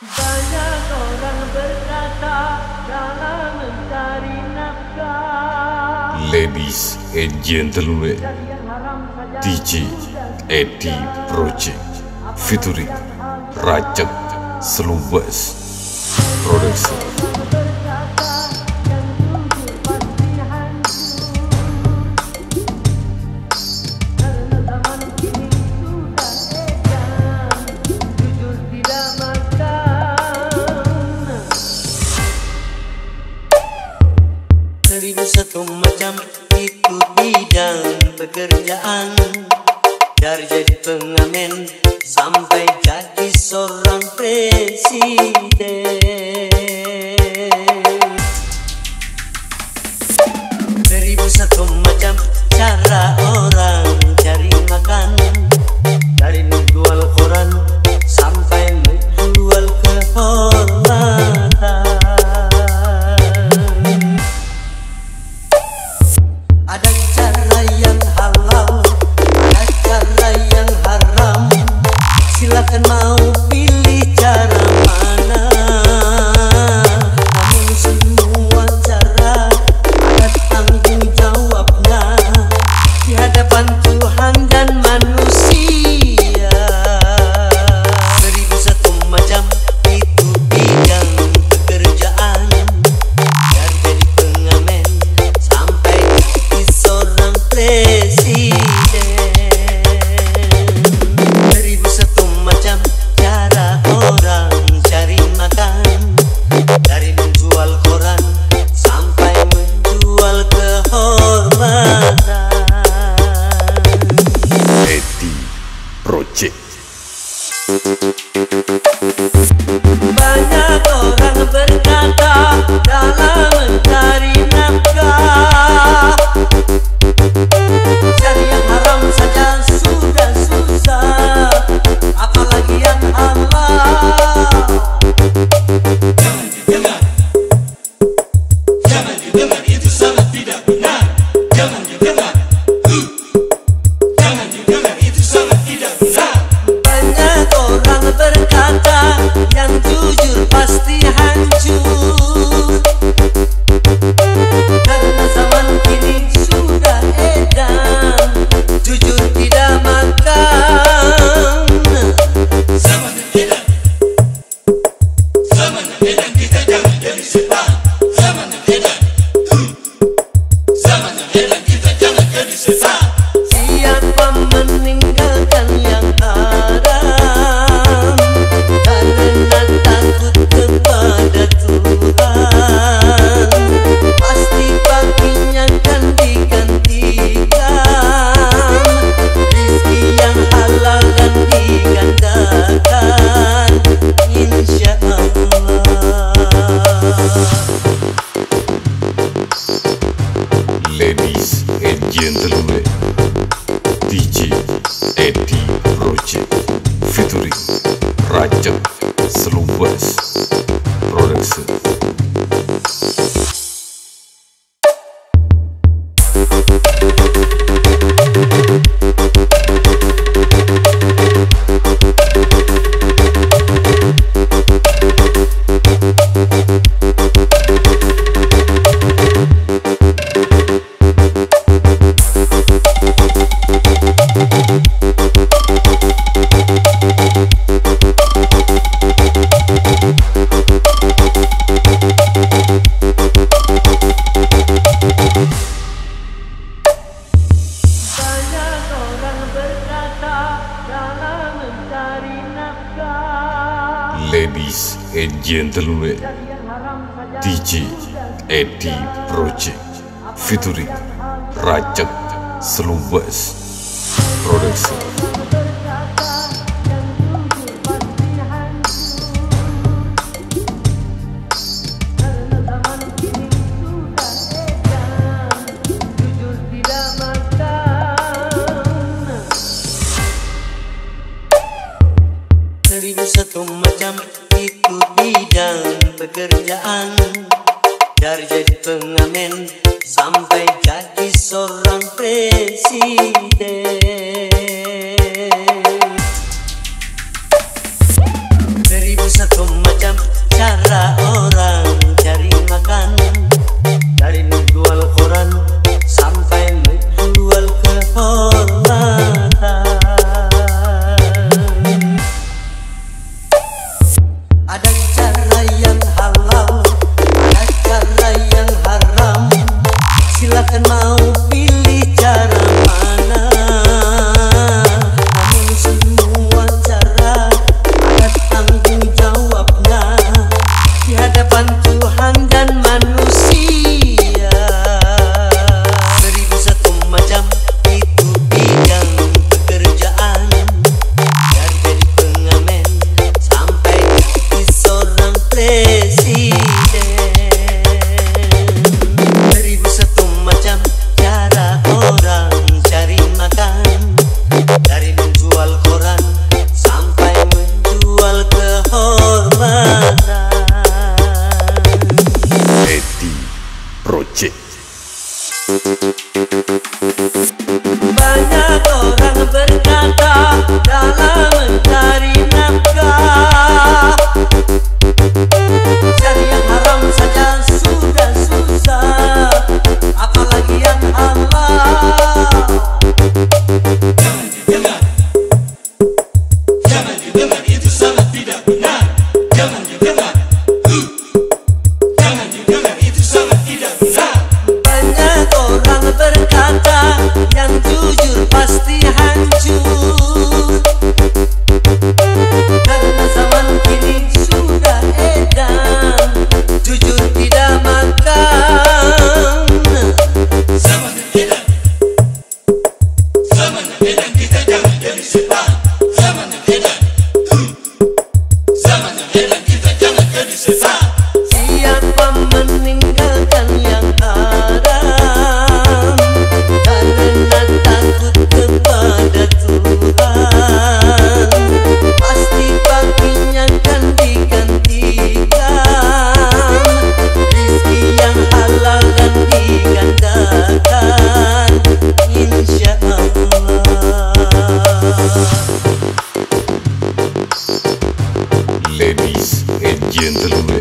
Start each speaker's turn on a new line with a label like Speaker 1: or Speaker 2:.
Speaker 1: Banyak orang berkata dalam mencari nafkah.
Speaker 2: Ladies and gentlemen, DJ Eddie Project featuring Rajak Selubas Production.
Speaker 3: Seribu satu macam itu bidang pekerjaan, dari jadi pengamen sampai jadi seorang presiden. Seribu satu macam cara orang cari makan, dari menjual koran sampai menjual kehormatan. Ada cara yang halal, ada cara yang haram. Silakan mau pilih cara mana. Namun semua cara ada tanggung jawabnya di hadapan Tuhan dan manusia. Seribu satu macam itu bidang pekerjaan, dari jadi pengamen sampai jadi seorang presiden. Seribu satu macam cara orang cari makan, dari menjual koran sampai menjual kehormatan.
Speaker 2: Eddie Project.
Speaker 1: Banyak orang berkata dalam mencari nafkah, cari yang haram saja sudah susah, apalagi yang halal.
Speaker 4: Jangan didengar, itu sangat tidak benar. Jangan didengar, jangan didengar, itu sangat tidak benar.
Speaker 1: Banyak orang berkata yang jujur pasti hancur, karena zaman kini sudah edan, jujur tidak makan.
Speaker 4: Zaman yang edan, zaman yang edan, kita jangan jadi setan. Zaman yang edan, zaman yang edan, kita jangan jadi setan.
Speaker 1: Siapa meninggalkan yang haram karena takut kepada Tuhan, pasti baginya kan digantikan rizki yang halal dan digandakan, insya Allah.
Speaker 2: Ladies and gentlemen, DJ Eddie Project featuring Rajak Selubas Production.
Speaker 1: Banyak orang berkata dalam mencari nafkah,
Speaker 2: Ladies and gentlemen, DJ Eddie Project featuring Rajak Selubas Production.
Speaker 3: Seribu satu macam itu bidang pekerjaan, dari jadi pengamen sampai jadi seorang presiden. Seribu satu macam
Speaker 4: tidak benar. Jangan didengar. Jangan didengar, itu sangat tidak benar.
Speaker 3: Banyak orang berkata yang jujur pasti hancur, karena zaman kini sudah edan, jujur tidak makan.
Speaker 4: Zaman yang edan. Zaman yang edan, kita jangan jadi setan. Zaman yang edan. Zaman yang edan, kita jangan jadi setan.
Speaker 3: Siapa meninggalkan yang haram karena takut kepada Tuhan, pasti baginya kan digantikan rizki yang halal dan digandakan, insya Allah.
Speaker 2: Ladies and gentlemen,